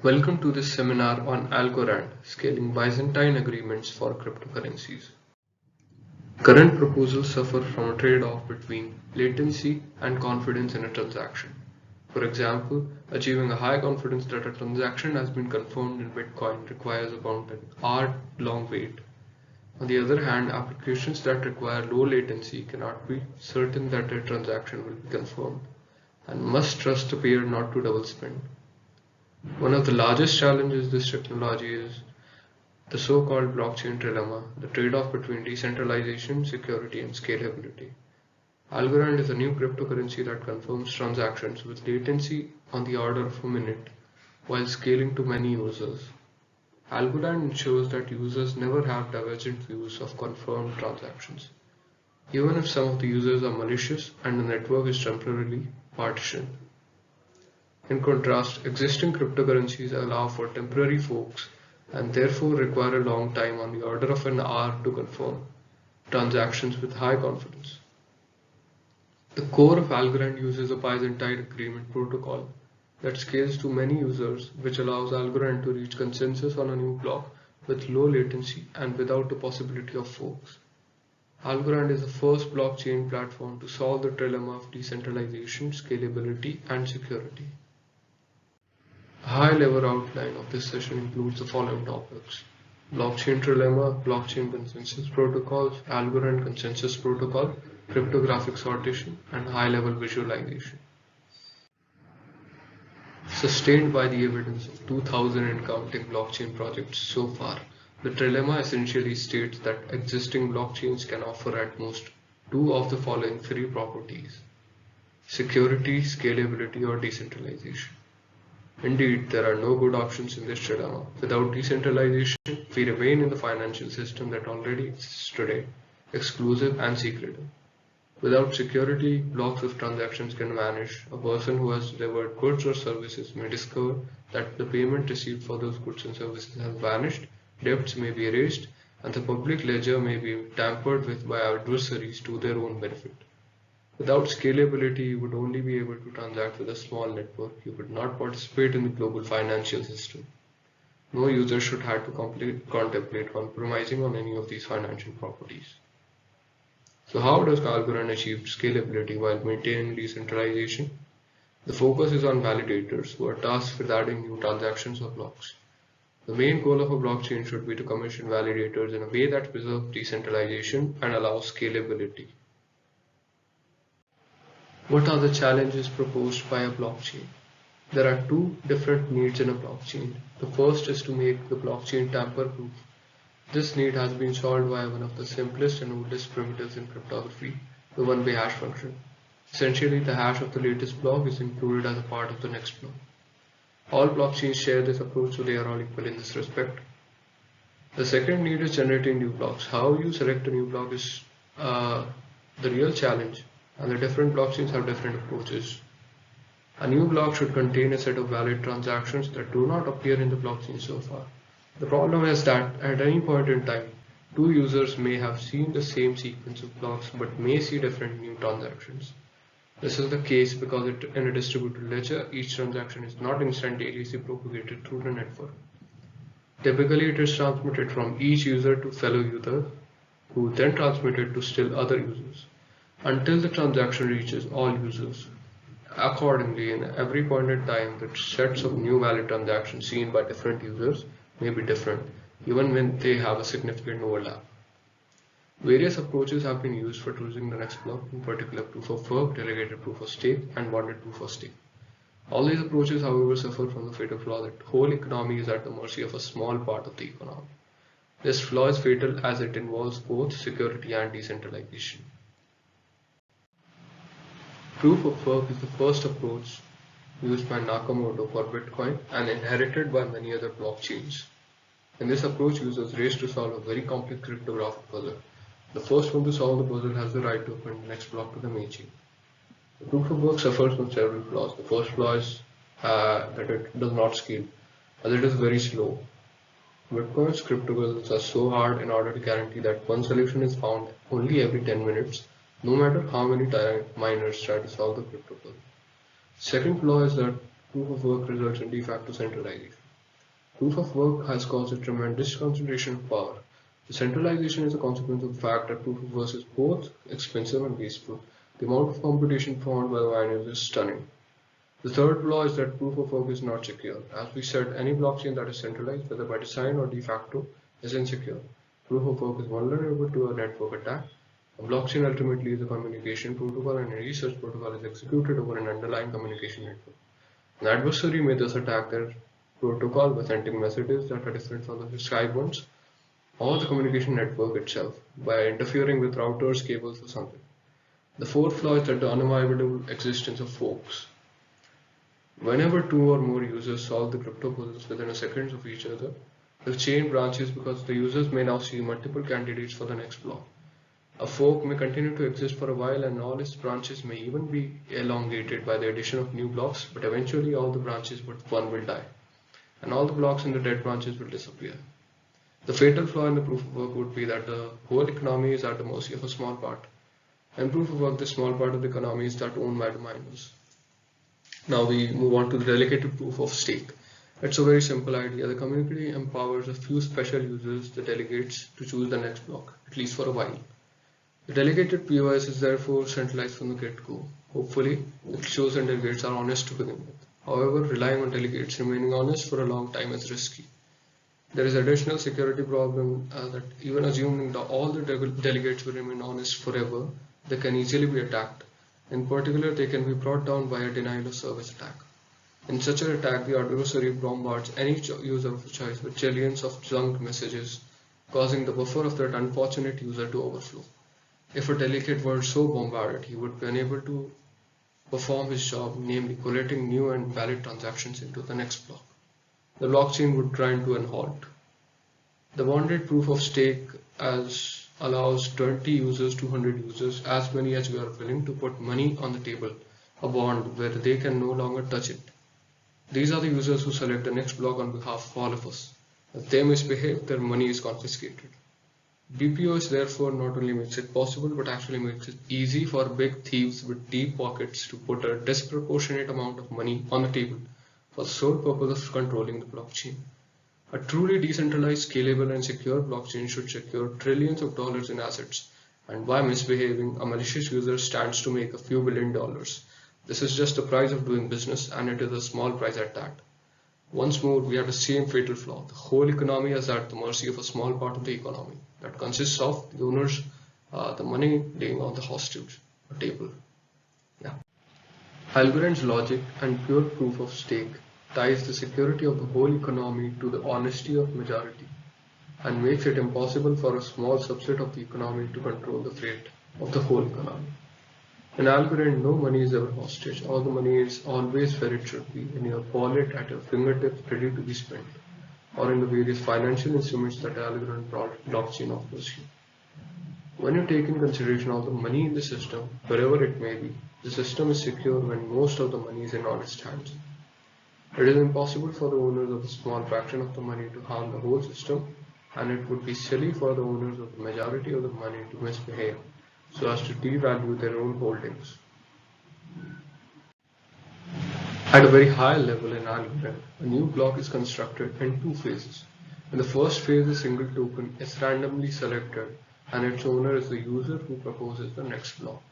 Welcome to this seminar on Algorand, scaling Byzantine agreements for cryptocurrencies. Current proposals suffer from a trade-off between latency and confidence in a transaction. For example, achieving a high confidence that a transaction has been confirmed in Bitcoin requires about an hour-long wait. On the other hand, applications that require low latency cannot be certain that a transaction will be confirmed and must trust the pair not to double spend. One of the largest challenges this technology is the so-called blockchain trilemma, the trade-off between decentralization, security, and scalability. Algorand is a new cryptocurrency that confirms transactions with latency on the order of a minute while scaling to many users. Algorand ensures that users never have divergent views of confirmed transactions, even if some of the users are malicious and the network is temporarily partitioned. In contrast, existing cryptocurrencies allow for temporary forks and therefore require a long time on the order of an hour to confirm transactions with high confidence. The core of Algorand uses a Byzantine agreement protocol that scales to many users, which allows Algorand to reach consensus on a new block with low latency and without the possibility of forks. Algorand is the first blockchain platform to solve the trilemma of decentralization, scalability, and security. A high-level outline of this session includes the following topics: blockchain trilemma, blockchain consensus protocols, Algorand consensus protocol, cryptographic sortation, and high-level visualization. Sustained by the evidence of 2000 and counting blockchain projects so far, the trilemma essentially states that existing blockchains can offer at most two of the following three properties: security, scalability, or decentralization. Indeed, there are no good options in this trilemma. Without decentralization, we remain in the financial system that already exists today, exclusive and secretive. Without security, blocks of transactions can vanish. A person who has delivered goods or services may discover that the payment received for those goods and services has vanished, debts may be erased, and the public ledger may be tampered with by adversaries to their own benefit. Without scalability, you would only be able to transact with a small network. You could not participate in the global financial system. No user should have to contemplate compromising on any of these financial properties. So how does Algorand achieve scalability while maintaining decentralization? The focus is on validators who are tasked with adding new transactions or blocks. The main goal of a blockchain should be to commission validators in a way that preserves decentralization and allows scalability. What are the challenges proposed by a blockchain? There are two different needs in a blockchain. The first is to make the blockchain tamper-proof. This need has been solved by one of the simplest and oldest primitives in cryptography, the one-way hash function. Essentially, the hash of the latest block is included as a part of the next block. All blockchains share this approach, so they are all equal in this respect. The second need is generating new blocks. How you select a new block is the real challenge, and the different blockchains have different approaches. A new block should contain a set of valid transactions that do not appear in the blockchain so far. The problem is that at any point in time, two users may have seen the same sequence of blocks but may see different new transactions. This is the case because in a distributed ledger, each transaction is not instantaneously propagated through the network. Typically, it is transmitted from each user to fellow user, who then transmit it to still other users, until the transaction reaches all users. Accordingly, in every point in time, the sets of new valid transactions seen by different users may be different, even when they have a significant overlap. Various approaches have been used for choosing the next block, in particular proof of work, delegated proof of stake, and bonded proof of stake. All these approaches, however, suffer from the fatal flaw that the whole economy is at the mercy of a small part of the economy. This flaw is fatal as it involves both security and decentralization. Proof of work is the first approach used by Nakamoto for Bitcoin and inherited by many other blockchains. In this approach, users race to solve a very complex cryptographic puzzle. The first one to solve the puzzle has the right to append the next block to the main chain. The proof of work suffers from several flaws. The first flaw is that it does not scale, as it is very slow. Bitcoin's crypto puzzles are so hard in order to guarantee that one solution is found only every 10 minutes, no matter how many miners try to solve the crypto puzzle. Second flaw is that proof of work results in de facto centralization. Proof of work has caused a tremendous concentration of power. The centralization is a consequence of the fact that proof of work is both expensive and wasteful. The amount of computation performed by the miners is stunning. The third flaw is that proof of work is not secure. As we said, any blockchain that is centralized, whether by design or de facto, is insecure. Proof of work is vulnerable to a network attack. A blockchain ultimately is a communication protocol, and a research protocol is executed over an underlying communication network. An adversary may thus attack their protocol by sending messages that are different from the prescribed ones, or the communication network itself by interfering with routers, cables, or something. The fourth flaw is that the unavoidable existence of forks. Whenever two or more users solve the crypto puzzles within a second of each other, the chain branches because the users may now see multiple candidates for the next block. A fork may continue to exist for a while and all its branches may even be elongated by the addition of new blocks, but eventually all the branches but one will die, and all the blocks in the dead branches will disappear. The fatal flaw in the proof of work would be that the whole economy is at the mercy of a small part. In proof of work, the small part of the economy is that owned by the miners. Now we move on to the delegated proof of stake. It's a very simple idea. The community empowers a few special users, the delegates, to choose the next block, at least for a while. The delegated POS is therefore centralized from the get-go. Hopefully, the chosen delegates are honest to begin with. However, relying on delegates remaining honest for a long time is risky. There is additional security problem that even assuming that all the delegates will remain honest forever, they can easily be attacked. In particular, they can be brought down by a denial of service attack. In such an attack, the adversary bombards any user of choice with trillions of junk messages, causing the buffer of that unfortunate user to overflow. If a delegate were so bombarded, he would be unable to perform his job, namely collating new and valid transactions into the next block. The blockchain would grind to a halt. The bonded proof of stake allows 20 users, 200 users, as many as we are willing to put money on the table, a bond where they can no longer touch it. These are the users who select the next block on behalf of all of us. If they misbehave, their money is confiscated. BPOS therefore not only makes it possible but actually makes it easy for big thieves with deep pockets to put a disproportionate amount of money on the table for the sole purpose of controlling the blockchain. A truly decentralized, scalable and secure blockchain should secure trillions of dollars in assets, and by misbehaving, a malicious user stands to make a few $1 billion. This is just the price of doing business, and it is a small price at that. Once more, we have the same fatal flaw. The whole economy is at the mercy of a small part of the economy that consists of the owners, the money laying on the hostage table. Yeah. Algorand's logic and pure proof of stake ties the security of the whole economy to the honesty of majority and makes it impossible for a small subset of the economy to control the fate of the whole economy. In Algorand, no money is ever hostage. All the money is always where it should be, in your wallet, at your fingertips, ready to be spent, or in the various financial instruments that Algorand blockchain offers you. When you take in consideration all the money in the system, wherever it may be, the system is secure when most of the money is in honest hands. It is impossible for the owners of a small fraction of the money to harm the whole system, and it would be silly for the owners of the majority of the money to misbehave so as to devalue their own holdings. At a very high level in Algorand, a new block is constructed in two phases. In the first phase, a single token is randomly selected and its owner is the user who proposes the next block.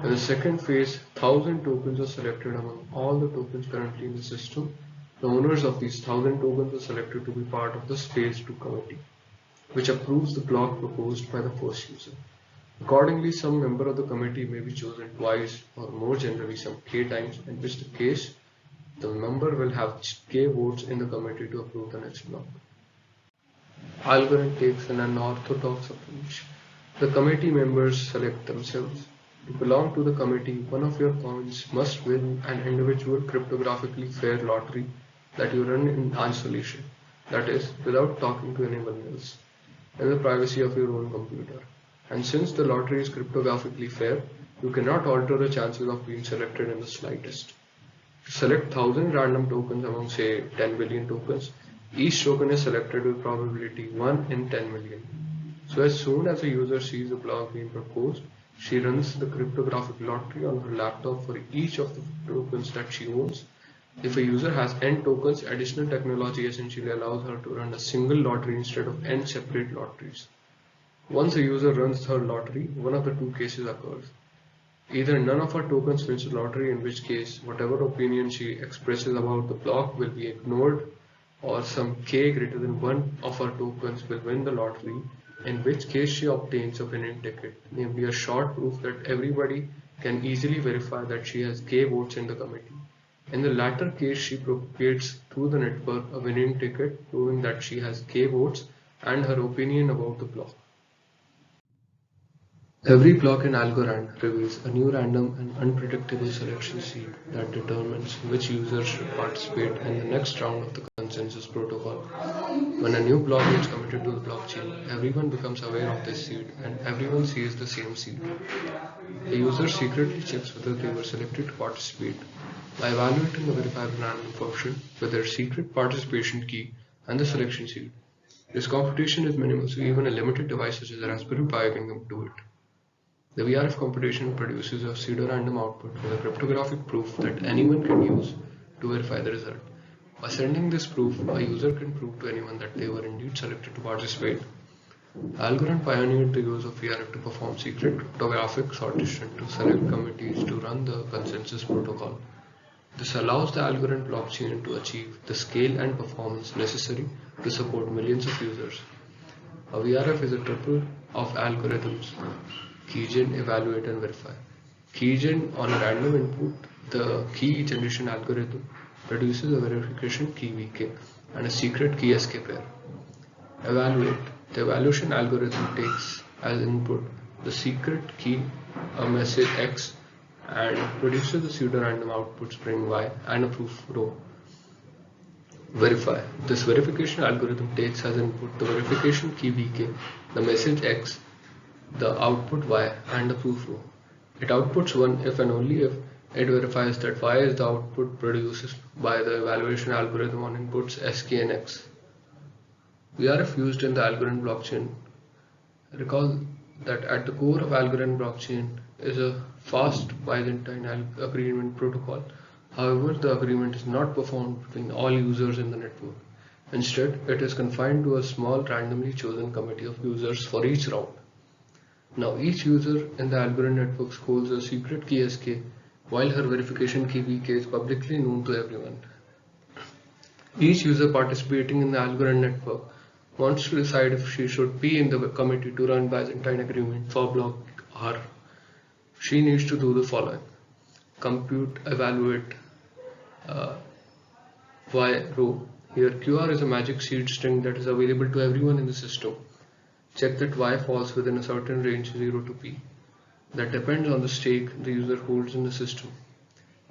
In the second phase, 1,000 tokens are selected among all the tokens currently in the system. The owners of these 1,000 tokens are selected to be part of the phase 2 committee, which approves the block proposed by the first user. Accordingly, some member of the committee may be chosen twice or more generally some k times, in which the case the member will have k votes in the committee to approve the next block. Algorand takes an unorthodox approach. The committee members select themselves. To belong to the committee, one of your coins must win an individual cryptographically fair lottery that you run in isolation, that is, without talking to anyone else, in the privacy of your own computer. And since the lottery is cryptographically fair, you cannot alter the chances of being selected in the slightest. To select 1,000 random tokens among say 10 billion tokens, each token is selected with probability 1 in 10 million. So as soon as a user sees the block being proposed, she runs the cryptographic lottery on her laptop for each of the tokens that she owns, If a user has n tokens, additional technology essentially allows her to run a single lottery instead of n separate lotteries. Once a user runs her lottery, one of the two cases occurs. Either none of her tokens wins the lottery, in which case whatever opinion she expresses about the block will be ignored, or some k greater than 1 of her tokens will win the lottery, in which case she obtains a winning ticket, namely a short proof that everybody can easily verify that she has k votes in the committee. In the latter case, she propagates through the network a winning ticket proving that she has k votes and her opinion about the block. Every block in Algorand reveals a new random and unpredictable selection seed that determines which users should participate in the next round of the consensus protocol. When a new block gets committed to the blockchain, everyone becomes aware of this seed and everyone sees the same seed. The user secretly checks whether they were selected to participate by evaluating the verifiable random function with their secret participation key and the selection seed. This computation is minimal, so even a limited device such as a Raspberry Pi can do it. The VRF computation produces a pseudo-random output with a cryptographic proof that anyone can use to verify the result. By sending this proof, a user can prove to anyone that they were indeed selected to participate. Algorand pioneered the use of VRF to perform secret cryptographic sortation to select committees to run the consensus protocol. This allows the Algorand blockchain to achieve the scale and performance necessary to support millions of users. A VRF is a triple of algorithms: keygen, evaluate, and verify. Keygen, on a random input, the key generation algorithm produces a verification key vk and a secret key sk pair. Evaluate. The evaluation algorithm takes as input the secret key, a message x, and produces a pseudo-random output string y and a proof row. Verify. This verification algorithm takes as input the verification key vk, the message x, the output y, and the proof row. It outputs 1 if and only if it verifies that y is the output produced by the evaluation algorithm on inputs sk and x. VRF used in the Algorand blockchain. Recall that at the core of Algorand blockchain is a fast Byzantine agreement protocol. However, the agreement is not performed between all users in the network. Instead, it is confined to a small randomly chosen committee of users for each round. Now, each user in the Algorand network holds a secret key sk, while her verification key vk is publicly known to everyone. Each user participating in the Algorand network wants to decide if she should be in the committee to run Byzantine agreement for block R. She needs to do the following: compute, evaluate y row. Here QR is a magic seed string that is available to everyone in the system. Check that y falls within a certain range 0 to p. That depends on the stake the user holds in the system.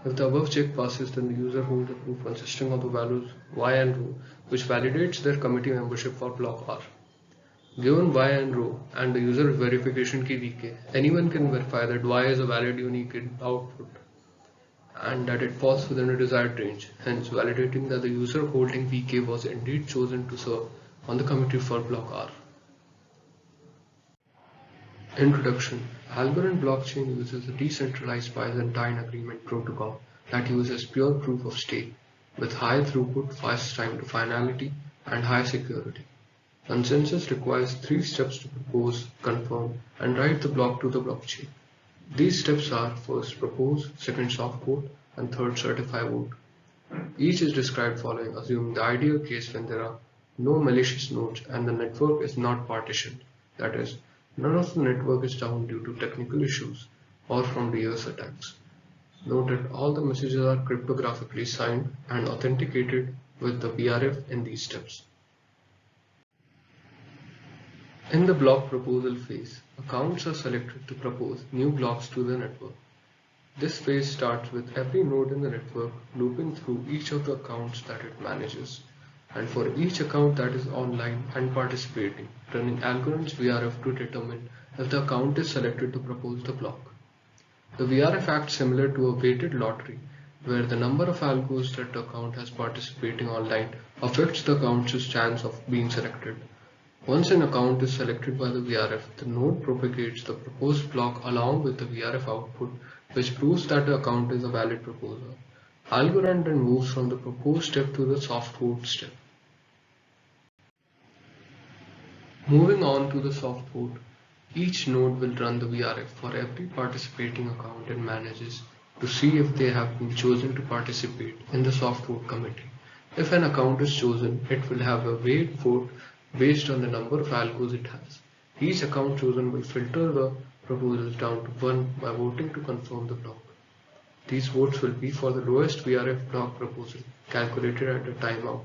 If the above check passes, then the user holds a proof consisting of the values y and rho, which validates their committee membership for block R. Given y and rho and the user verification key vk, anyone can verify that y is a valid unique output and that it falls within a desired range, hence validating that the user holding vk was indeed chosen to serve on the committee for block R. Introduction. Algorand blockchain uses a decentralized Byzantine agreement protocol that uses pure proof of stake with high throughput, fast time to finality, and high security. Consensus requires 3 steps to propose, confirm, and write the block to the blockchain. These steps are: first propose, second soft vote, and third certify vote. Each is described following, assuming the ideal case when there are no malicious nodes and the network is not partitioned, that is, none of the network is down due to technical issues or from DOS attacks. Note that all the messages are cryptographically signed and authenticated with the VRF in these steps. In the block proposal phase, accounts are selected to propose new blocks to the network. This phase starts with every node in the network looping through each of the accounts that it manages, and for each account that is online and participating, running Algorand's VRF to determine if the account is selected to propose the block. The VRF acts similar to a weighted lottery, where the number of algos that the account has participating online affects the account's chance of being selected. Once an account is selected by the VRF, the node propagates the proposed block along with the VRF output, which proves that the account is a valid proposer. Algorand then moves from the proposed step to the soft vote step. Moving on to the soft vote, each node will run the VRF for every participating account it manages to see if they have been chosen to participate in the soft vote committee. If an account is chosen, it will have a weight vote based on the number of algos it has. Each account chosen will filter the proposals down to one by voting to confirm the block. These votes will be for the lowest VRF block proposal calculated at the timeout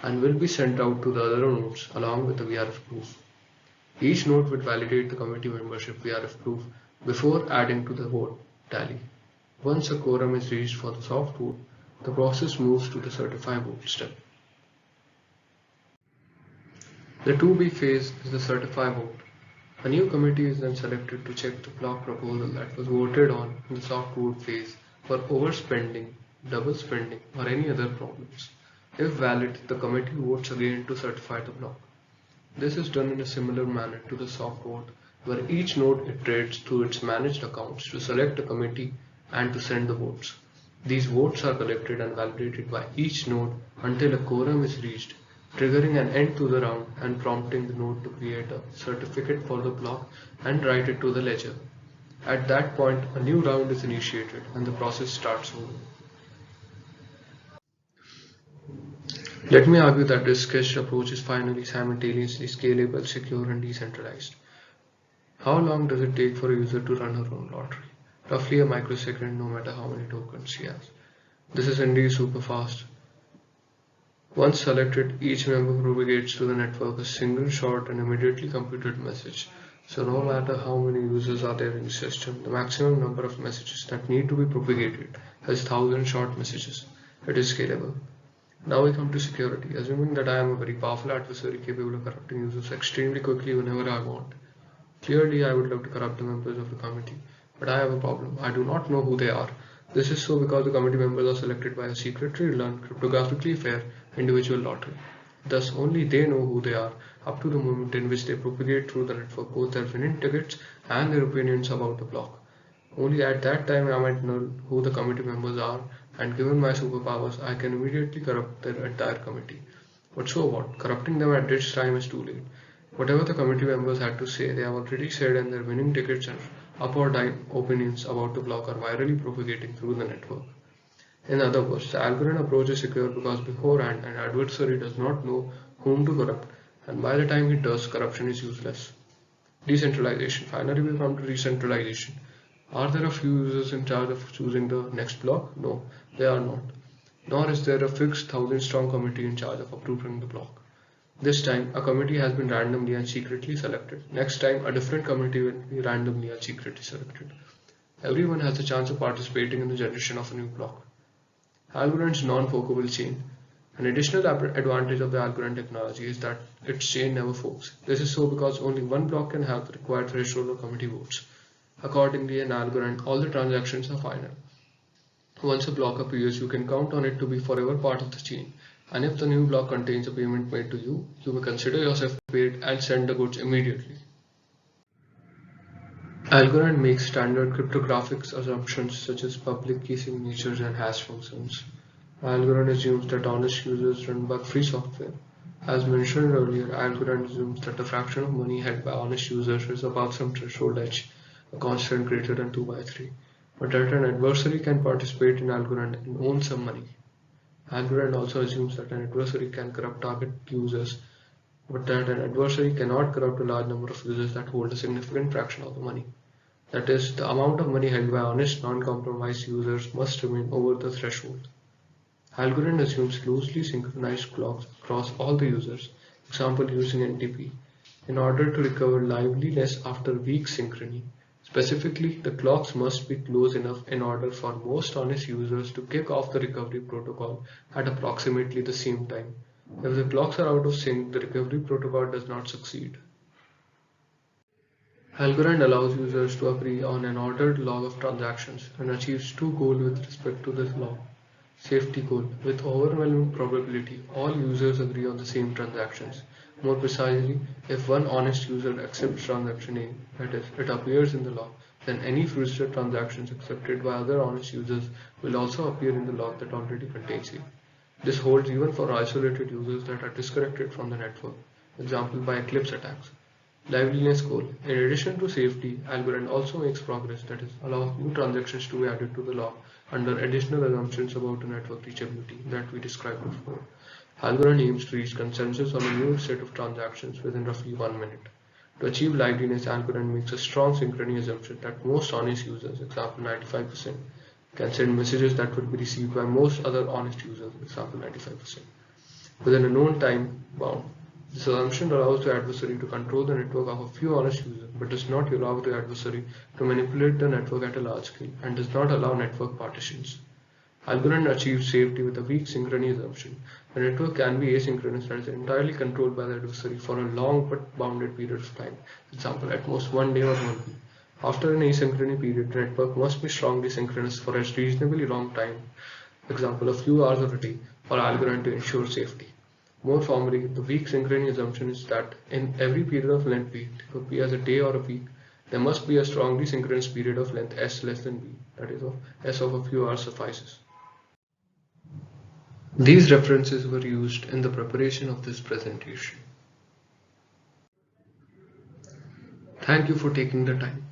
and will be sent out to the other nodes along with the VRF proof. Each node will validate the committee membership VRF proof before adding to the vote tally. Once a quorum is reached for the soft vote, the process moves to the certify vote step. The 2B phase is the certify vote. A new committee is then selected to check the block proposal that was voted on in the soft vote phase for overspending, double spending, or any other problems. If valid, the committee votes again to certify the block. This is done in a similar manner to the soft vote, where each node iterates through its managed accounts to select a committee and to send the votes. These votes are collected and validated by each node until a quorum is reached, triggering an end to the round and prompting the node to create a certificate for the block and write it to the ledger. At that point, a new round is initiated and the process starts over. Let me argue that this sketched approach is finally simultaneously scalable, secure, and decentralized. How long does it take for a user to run her own lottery? Roughly a microsecond, no matter how many tokens she has. This is indeed super fast. Once selected, each member propagates to the network a single short and immediately computed message. So no matter how many users are there in the system, the maximum number of messages that need to be propagated has 1,000 short messages. It is scalable. Now we come to security. Assuming that I am a very powerful adversary capable of corrupting users extremely quickly whenever I want. Clearly, I would love to corrupt the members of the committee, but I have a problem. I do not know who they are. This is so because the committee members are selected by a secretly run, cryptographically fair individual lottery. Thus, only they know who they are up to the moment in which they propagate through the network both their winning tickets and their opinions about the block. Only at that time I might know who the committee members are, and given my superpowers, I can immediately corrupt their entire committee. But so what? Corrupting them at this time is too late. Whatever the committee members had to say, they have already said, and their winning tickets and up or down opinions about the block are virally propagating through the network. In other words, the Algorand approach is secure because beforehand an adversary does not know whom to corrupt, and by the time he does, corruption is useless. Decentralization. Finally, we come to decentralization. Are there a few users in charge of choosing the next block? No, they are not. Nor is there a fixed 1,000-strong committee in charge of approving the block. This time, a committee has been randomly and secretly selected. Next time, a different committee will be randomly and secretly selected. Everyone has the chance of participating in the generation of a new block. Algorand's non-forkable chain. An additional advantage of the Algorand technology is that its chain never forks. This is so because only one block can have the required threshold of committee votes. Accordingly, in Algorand, all the transactions are final. Once a block appears, you can count on it to be forever part of the chain. And if the new block contains a payment made to you, you may consider yourself paid and send the goods immediately. Algorand makes standard cryptographic assumptions such as public key signatures and hash functions. Algorand assumes that honest users run bug-free software. As mentioned earlier, Algorand assumes that the fraction of money held by honest users is above some threshold h, a constant greater than 2 by 3, but that an adversary can participate in Algorand and own some money. Algorand also assumes that an adversary can corrupt target users, but that an adversary cannot corrupt a large number of users that hold a significant fraction of the money. That is, the amount of money held by honest, non-compromised users must remain over the threshold. Algorand assumes loosely synchronized clocks across all the users, example using NTP, in order to recover liveliness after weak synchrony. Specifically, the clocks must be close enough in order for most honest users to kick off the recovery protocol at approximately the same time. If the clocks are out of sync, the recovery protocol does not succeed. Algorand allows users to agree on an ordered log of transactions and achieves two goals with respect to this log. Safety goal. With overwhelming probability, all users agree on the same transactions. More precisely, if one honest user accepts transaction A, that is, it appears in the log, then any future transactions accepted by other honest users will also appear in the log that already contains it. This holds even for isolated users that are disconnected from the network, example by Eclipse attacks. Liveliness goal. In addition to safety, Algorand also makes progress, that is, allows new transactions to be added to the log under additional assumptions about the network reachability that we described before. Algorand aims to reach consensus on a new set of transactions within roughly 1 minute. To achieve liveliness, Algorand makes a strong synchrony assumption that most honest users, example 95%, can send messages that will be received by most other honest users, example 95%, within a known time bound. This assumption allows the adversary to control the network of a few honest users, but does not allow the adversary to manipulate the network at a large scale and does not allow network partitions. Algorand achieves safety with a weak synchrony assumption. The network can be asynchronous, that is entirely controlled by the adversary for a long but bounded period of time, example at most 1 day or 1 week. After an asynchrony period, the network must be strongly synchronous for a reasonably long time, example a few hours or a day, for Algorand to ensure safety. More formally, the weak synchrony assumption is that in every period of length v, it could be as a day or a week, there must be a strongly synchronous period of length s less than v, that is, s of a few hours suffices. These references were used in the preparation of this presentation. Thank you for taking the time.